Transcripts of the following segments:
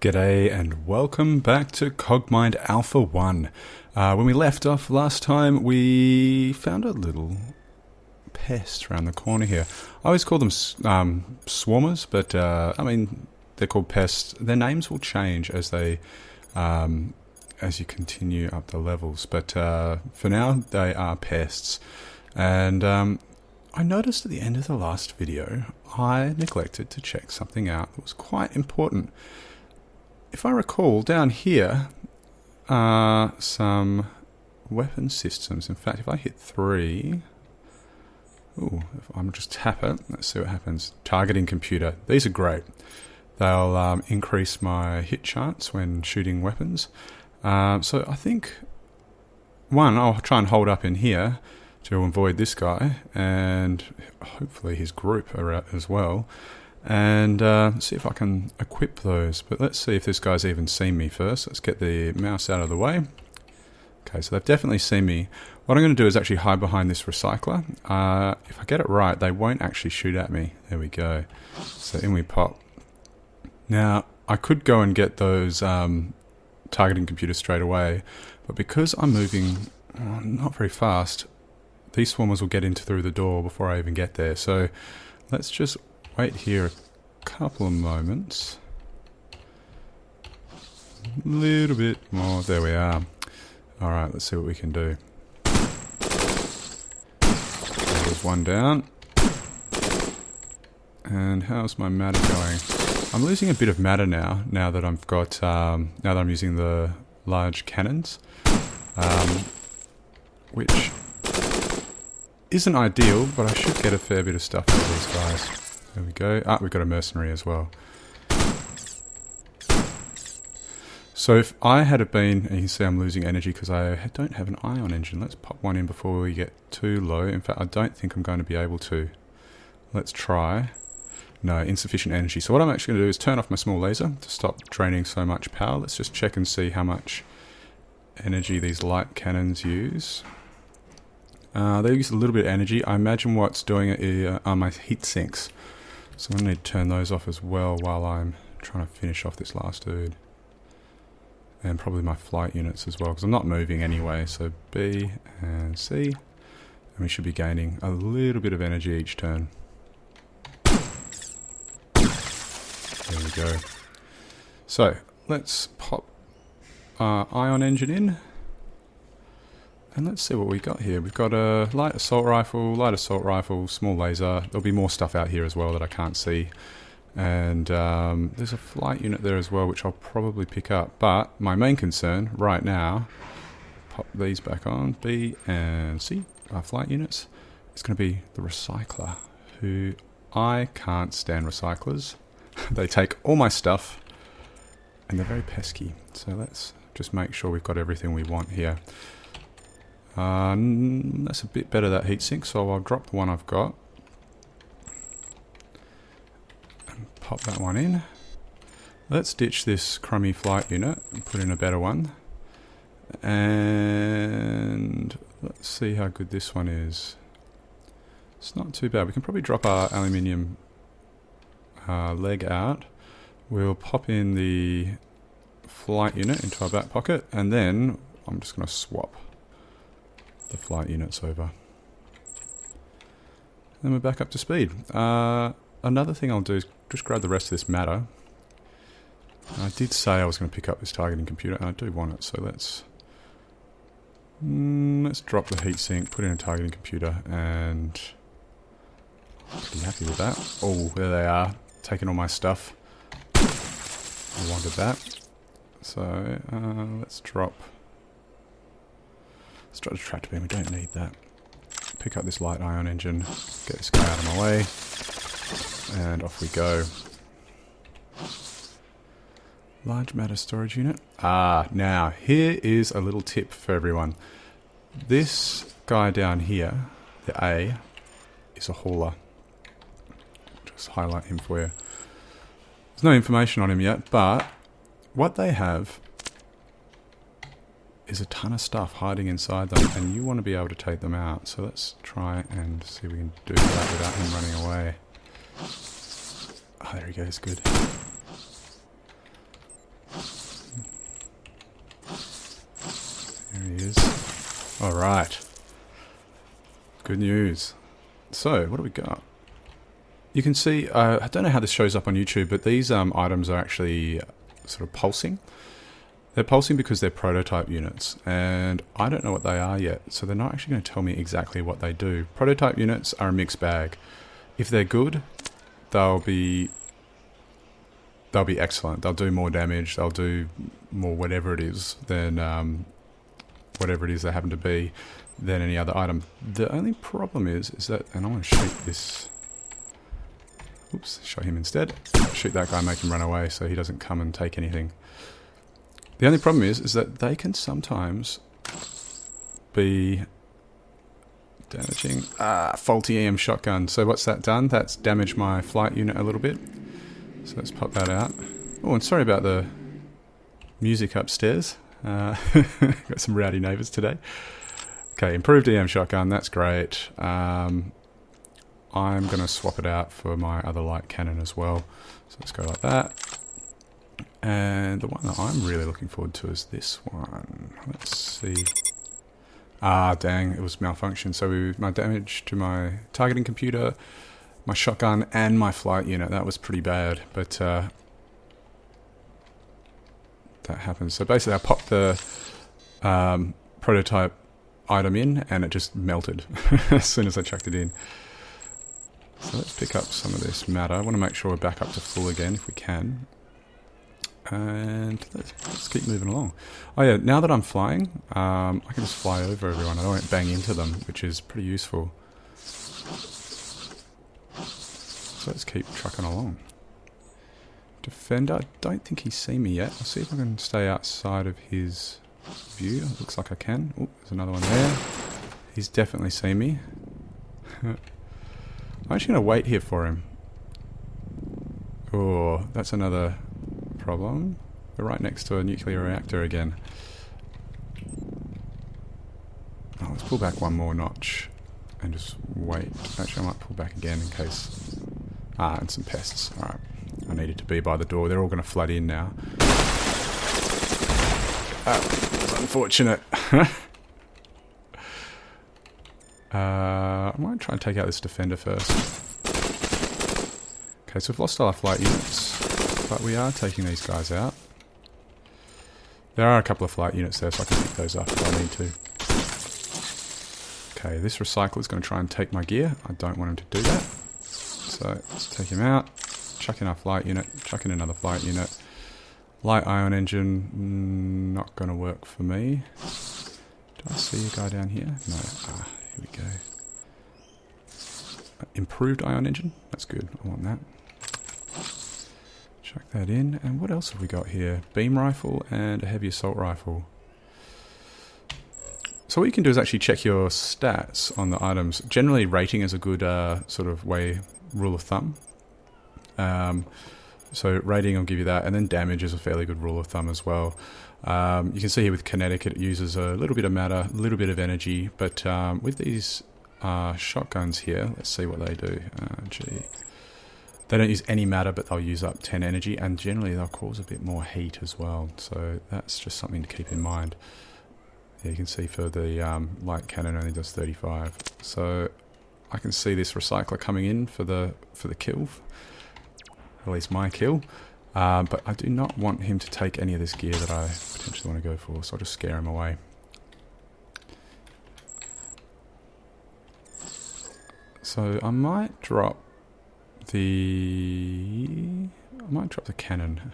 G'day and welcome back to Cogmind Alpha 1. When we left off last time, we found a little pest around the corner here. I always call them swarmers, but I mean, they're called pests. Their names will change as they, as you continue up the levels, but for now, they are pests. And I noticed at the end of the last video, I neglected to check something out that was quite important. If I recall, down here are some weapon systems. In fact, if I hit 3... Ooh, if I'm just tap it, let's see what happens. Targeting computer. These are great. They'll increase my hit chance when shooting weapons. So I think, one, I'll try and hold up in here to avoid this guy, and hopefully his group are out as well. And see if I can equip those. But let's see if this guy's even seen me first. Let's get the mouse out of the way. Okay, so they've definitely seen me. What I'm going to do is actually hide behind this recycler. If I get it right, they won't actually shoot at me. There we go. So in we pop. Now, I could go and get those targeting computers straight away, but because I'm moving not very fast, these swarmers will get in through the door before I even get there. So let's just wait here a couple of moments. A little bit more. There we are. Alright, let's see what we can do. There's one down. And how's my matter going? I'm losing a bit of matter now that I've got, now that I'm using the large cannons. Which isn't ideal, but I should get a fair bit of stuff out of these guys. There we go. Ah, we've got a mercenary as well. So if I had been, and you can see I'm losing energy because I don't have an ion engine. Let's pop one in before we get too low. In fact, I don't think I'm going to be able to. Let's try. No, insufficient energy. So what I'm actually going to do is turn off my small laser to stop draining so much power. Let's just check and see how much energy these light cannons use. They use a little bit of energy. I imagine what's doing it are my heat sinks. So I'm going to need to turn those off as well while I'm trying to finish off this last dude. And probably my flight units as well, because I'm not moving anyway. So B and C. And we should be gaining a little bit of energy each turn. There we go. So, let's pop our ion engine in. And let's see what we got here. We've got a light assault rifle, small laser. There'll be more stuff out here as well that I can't see. And there's a flight unit there as well, which I'll probably pick up. But my main concern right now, pop these back on, B and C, our flight units, it's going to be the recycler, who I can't stand recyclers. They take all my stuff, and they're very pesky. So let's just make sure we've got everything we want here. That's a bit better, that heatsink, so I'll drop the one I've got. Pop that one in. Let's ditch this crummy flight unit and put in a better one. And let's see how good this one is. It's not too bad. We can probably drop our aluminium leg out. We'll pop in the flight unit into our back pocket, and then I'm just going to swap the flight units over. Then we're back up to speed. Another thing I'll do is just grab the rest of this matter. I did say I was going to pick up this targeting computer, and I do want it, so let's drop the heatsink, put in a targeting computer, and I'm pretty happy with that. Oh, there they are, taking all my stuff. I wanted that. So let's drop the tractor beam. We don't need that. Pick up this light ion engine, get this guy out of my way. And off we go. Large matter storage unit. Now, here is a little tip for everyone. This guy down here, the A, is a hauler. Just highlight him for you. There's no information on him yet, but what they have is a ton of stuff hiding inside them, and you want to be able to take them out. So let's try and see if we can do that without him running away. Oh, there he goes, good. Alright. Good news. So, what do we got? You can see, I don't know how this shows up on YouTube, but these items are actually sort of pulsing. They're pulsing because they're prototype units, and I don't know what they are yet, so they're not actually going to tell me exactly what they do. Prototype units are a mixed bag. If they're good, they'll be excellent. They'll do more damage, they'll do more whatever it is than whatever it is they happen to be than any other item. The only problem is that, and I'm going to shoot this. Oops, shot him instead. Shoot that guy, make him run away so he doesn't come and take anything. The only problem is that they can sometimes be damaging. Faulty EM shotgun. So what's that done? That's damaged my flight unit a little bit. So let's pop that out. Oh, and sorry about the music upstairs. Got some rowdy neighbours today. Okay, improved EM shotgun, that's great. I'm going to swap it out for my other light cannon as well. So let's go like that. And the one that I'm really looking forward to is this one. Let's see. Ah, dang, it was malfunctioned. So my damage to my targeting computer, my shotgun, and my flight unit. That was pretty bad, but that happens. So basically I popped the prototype item in, and it just melted as soon as I chucked it in. So let's pick up some of this matter. I want to make sure we're back up to full again if we can. And let's keep moving along. Oh yeah, now that I'm flying, I can just fly over everyone. I don't bang into them, which is pretty useful. So let's keep trucking along. Defender, I don't think he's seen me yet. I'll see if I can stay outside of his view. It looks like I can. Oh, there's another one there. He's definitely seen me. I'm actually going to wait here for him. Oh, that's another problem. We're right next to a nuclear reactor again. Oh, let's pull back one more notch and just wait. Actually, I might pull back again in case... Ah, and some pests. Alright. I needed to be by the door. They're all going to flood in now. That's unfortunate. I might try and take out this defender first. Okay, so we've lost our flight units, but we are taking these guys out. There are a couple of flight units there, so I can pick those up if I need to. Okay, this recycler is going to try and take my gear. I don't want him to do that. So let's take him out. Chuck in our flight unit. Chuck in another flight unit. Light ion engine, not going to work for me. Do I see a guy down here? No. Ah, here we go. Improved ion engine. That's good. I want that. Chuck that in. And what else have we got here? Beam rifle and a heavy assault rifle. So what you can do is actually check your stats on the items. Generally, rating is a good sort of rule of thumb. So rating will give you that, and then damage is a fairly good rule of thumb as well. You can see here with kinetic it uses a little bit of matter, a little bit of energy, but with these shotguns here, let's see what they do. They don't use any matter, but they'll use up 10 energy, and generally they'll cause a bit more heat as well, so that's just something to keep in mind. Yeah, you can see for the light cannon only does 35, so I can see this recycler coming in for the kill. At least my kill, but I do not want him to take any of this gear that I potentially want to go for, so I'll just scare him away. So I might drop the cannon.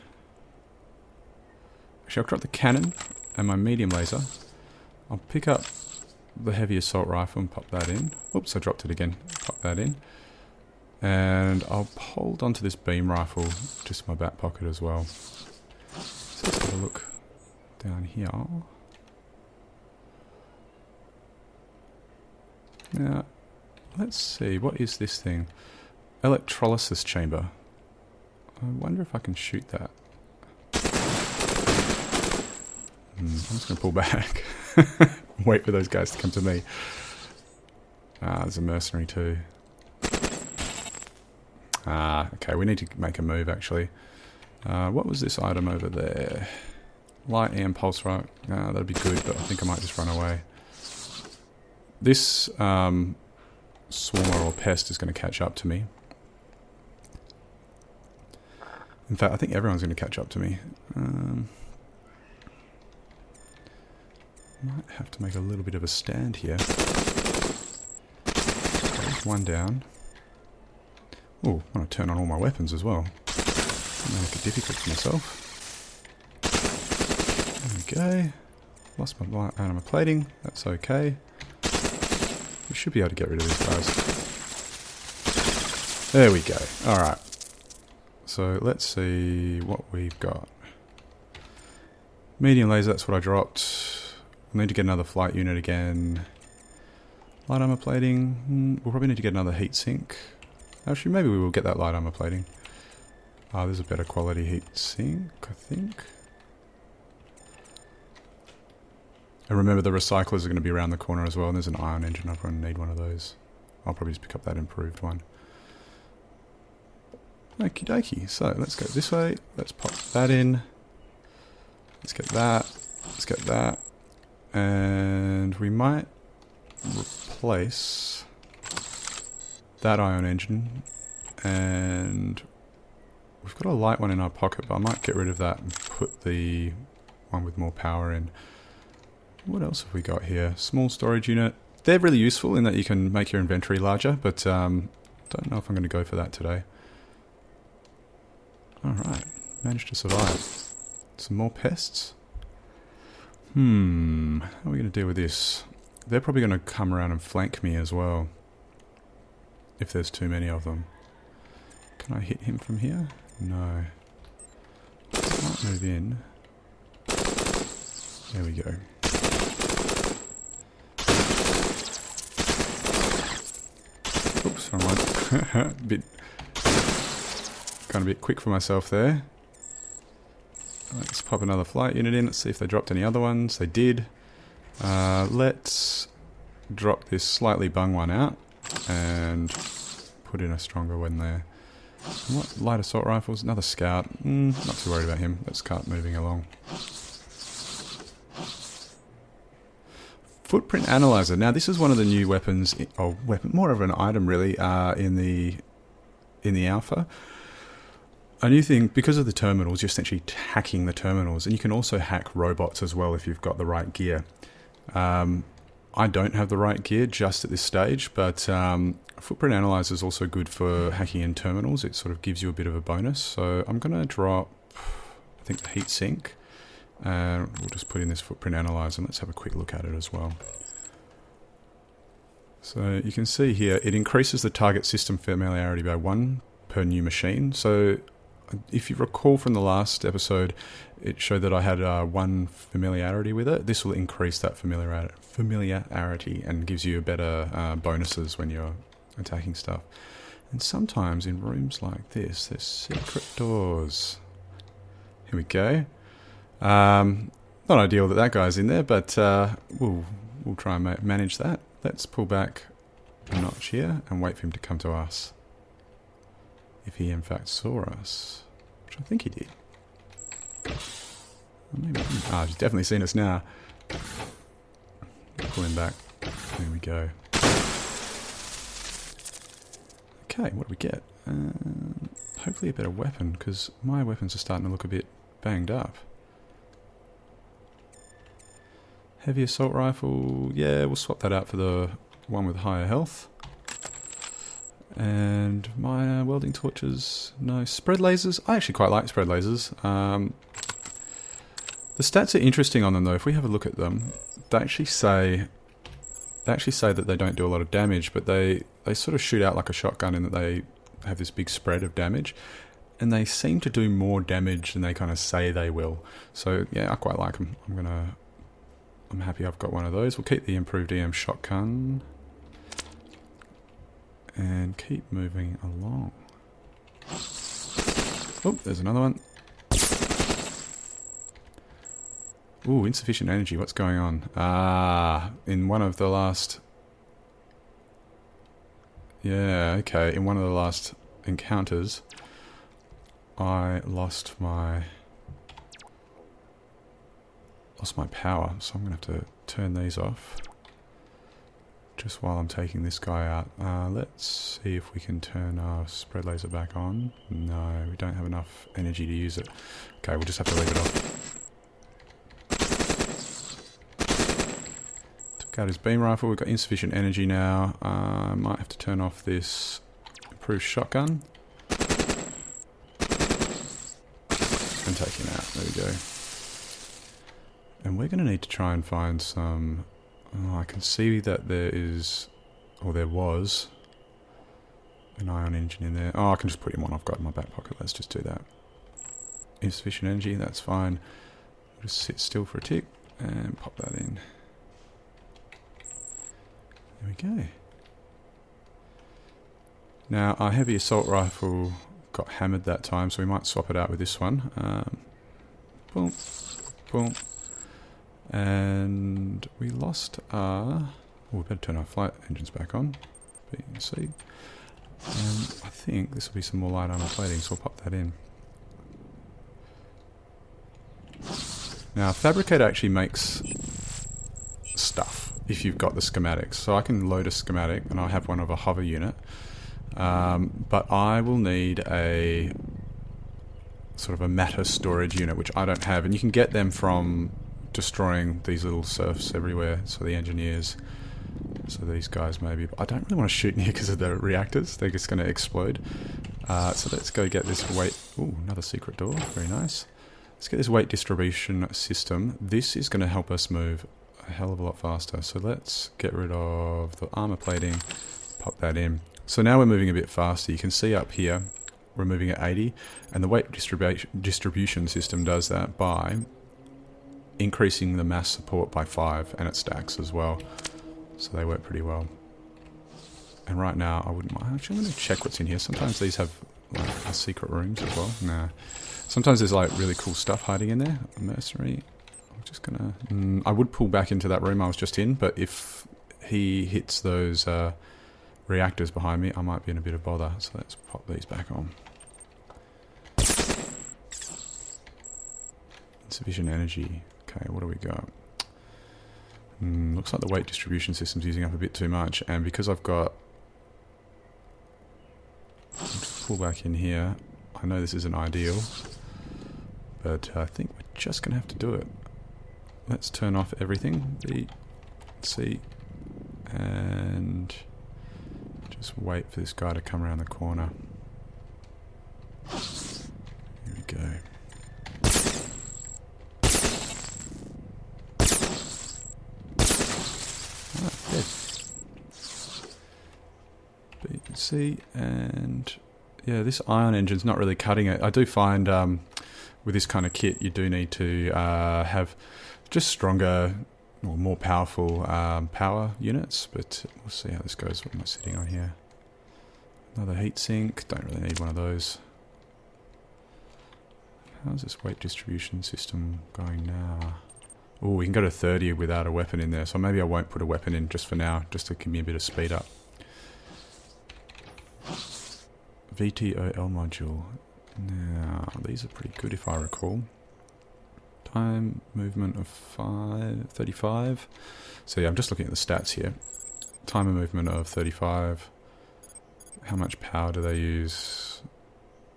Actually, I'll drop the cannon and my medium laser. I'll pick up the heavy assault rifle and pop that in. Oops, I dropped it again. Pop that in. And I'll hold onto this beam rifle just in my back pocket as well. So let's have a look down here. Now, let's see, what is this thing? Electrolysis chamber. I wonder if I can shoot that. I'm just going to pull back. Wait for those guys to come to me. There's a mercenary too. Okay, we need to make a move actually. What was this item over there? Light EM pulse rock. That'd be good, but I think I might just run away. this swarmer or pest is going to catch up to me. In fact, I think everyone's going to catch up to me. Might have to make a little bit of a stand here. There's one down. Oh, I want to turn on all my weapons as well. Make it difficult for myself. There we go. Lost my armor plating. That's okay. We should be able to get rid of these guys. There we go. Alright. So let's see what we've got. Medium laser, that's what I dropped. We'll need to get another flight unit again. Light armor plating. We'll probably need to get another heat sink. Actually, maybe we will get that light armor plating. There's a better quality heat sink, I think. And remember, the recyclers are going to be around the corner as well, and there's an ion engine. I'll probably need one of those. I'll probably just pick up that improved one. Okie dokie. So, let's go this way. Let's pop that in. Let's get that. Let's get that. And we might replace that ion engine. And we've got a light one in our pocket, but I might get rid of that and put the one with more power in. What else have we got here? Small storage unit. They're really useful in that you can make your inventory larger, but don't know if I'm going to go for that today. Alright, managed to survive. Some more pests. How are we going to deal with this? They're probably going to come around and flank me as well. If there's too many of them. Can I hit him from here? No. Might move in. There we go. Oops, wrong one. Gone a bit quick for myself there. Let's pop another flight unit in. Let's see if they dropped any other ones. They did. Let's drop this slightly bung one out and put in a stronger one there. What? Light assault rifles? Another scout. Not too worried about him. Let's start moving along. Footprint analyzer. Now this is one of the new weapons, or more of an item really, in the alpha. A new thing, because of the terminals, you're essentially hacking the terminals, and you can also hack robots as well if you've got the right gear. I don't have the right gear just at this stage, but footprint analyzer is also good for hacking in terminals. It sort of gives you a bit of a bonus. So I'm going to drop, I think, the heat sink, and we'll just put in this footprint analyzer, and let's have a quick look at it as well. So you can see here, it increases the target system familiarity by 1 per new machine. So if you recall from the last episode, it showed that I had 1 familiarity with it. This will increase that familiarity and gives you better bonuses when you're attacking stuff. And sometimes in rooms like this, there's secret doors. Here we go. Not ideal that that guy's in there, but we'll try and manage that. Let's pull back a notch here and wait for him to come to us. If he in fact saw us, which I think he did. Maybe he didn't. He's definitely seen us now. Pull him back. There we go. Okay, what do we get? Hopefully a better weapon, because my weapons are starting to look a bit banged up. Heavy assault rifle. Yeah, we'll swap that out for the one with higher health. And my welding torches, no. Spread lasers, I actually quite like spread lasers. The stats are interesting on them though. If we have a look at them, they actually say that they don't do a lot of damage, but they sort of shoot out like a shotgun in that they have this big spread of damage. And they seem to do more damage than they kind of say they will. So yeah, I quite like them. I'm happy I've got one of those. We'll keep the improved EM shotgun. And keep moving along. Oh, there's another one. Ooh, insufficient energy. What's going on? In one of the last... Yeah, okay. In one of the last encounters, I lost my power. So I'm going to have to turn these off. just while I'm taking this guy out, let's see if we can turn our spread laser back on. No, we don't have enough energy to use it. Okay, we'll just have to leave it off. Took out his beam rifle. We've got insufficient energy now. I might have to turn off this improved shotgun. And take him out. There we go. And we're going to need to try and find some... Oh, I can see that there is... Or there was... an ion engine in there. Oh, I can just put him on. I've got it in my back pocket. Let's just do that. Insufficient energy. That's fine. Just sit still for a tick. And pop that in. There we go. Now, our heavy assault rifle got hammered that time, so we might swap it out with this one. Boom. Boom. And we lost our... Oh, we better turn our flight engines back on. B and C. I think this will be some more light armor plating, so we'll pop that in. Now, Fabricator actually makes stuff if you've got the schematics. So I can load a schematic, and I'll have one of a hover unit. But I will need a sort of a matter storage unit, which I don't have. And you can get them from destroying these little serfs everywhere, so the engineers, so these guys maybe. But I don't really want to shoot near because of the reactors. They're just going to explode. So let's go get this weight... Ooh, another secret door. Very nice. Let's get this weight distribution system. This is going to help us move a hell of a lot faster. So let's get rid of the armor plating, pop that in. So now we're moving a bit faster. You can see up here, we're moving at 80, and the weight distribution system does that by increasing the mass support by 5, and it stacks as well. So they work pretty well. And right now, I wouldn't mind. Actually, I'm going to check what's in here. Sometimes these have like secret rooms as well. Nah. Sometimes there's like really cool stuff hiding in there. A mercenary. I'm just going to... I would pull back into that room I was just in, but if he hits those... reactors behind me, I might be in a bit of bother, so let's pop these back on. Insufficient energy. Okay, what do we got? Looks like the weight distribution system's using up a bit too much, and because I've got... I'll just pull back in here. I know this isn't ideal, but I think we're just going to have to do it. Let's turn off everything. B, C, and... just wait for this guy to come around the corner. Here we go. Ah, dead. B, C, and yeah, this ion engine's not really cutting it. I do find with this kind of kit you do need to have just stronger or more powerful power units, but we'll see how this goes. What am I sitting on here? Another heatsink. Don't really need one of those. How's this weight distribution system going now? Oh, we can go to 30 without a weapon in there, so maybe I won't put a weapon in just for now, just to give me a bit of speed up. VTOL module. Now, these are pretty good if I recall. Time movement of 35. So yeah, I'm just looking at the stats here. Time of movement of 35. How much power do they use?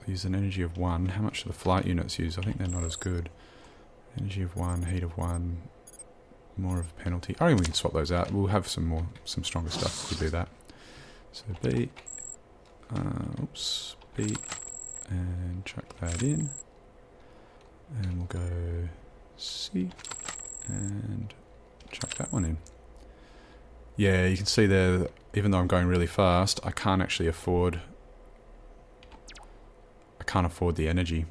They use an energy of 1. How much do the flight units use? I think they're not as good. Energy of 1, heat of 1. More of a penalty. I reckon we can swap those out. We'll have some stronger stuff if we do that. So B. Oops. B. And chuck that in. And we'll go C and chuck that one in. Yeah, you can see there, even though I'm going really fast, I can't actually afford... I can't afford the energy.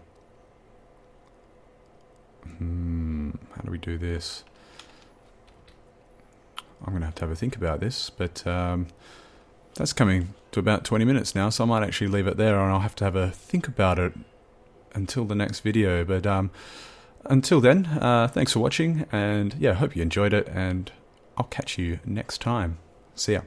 How do we do this? I'm going to have a think about this, but that's coming to about 20 minutes now, so I might actually leave it there and I'll have to have a think about it until the next video. But until then, thanks for watching, and yeah, hope you enjoyed it, and I'll catch you next time. See ya.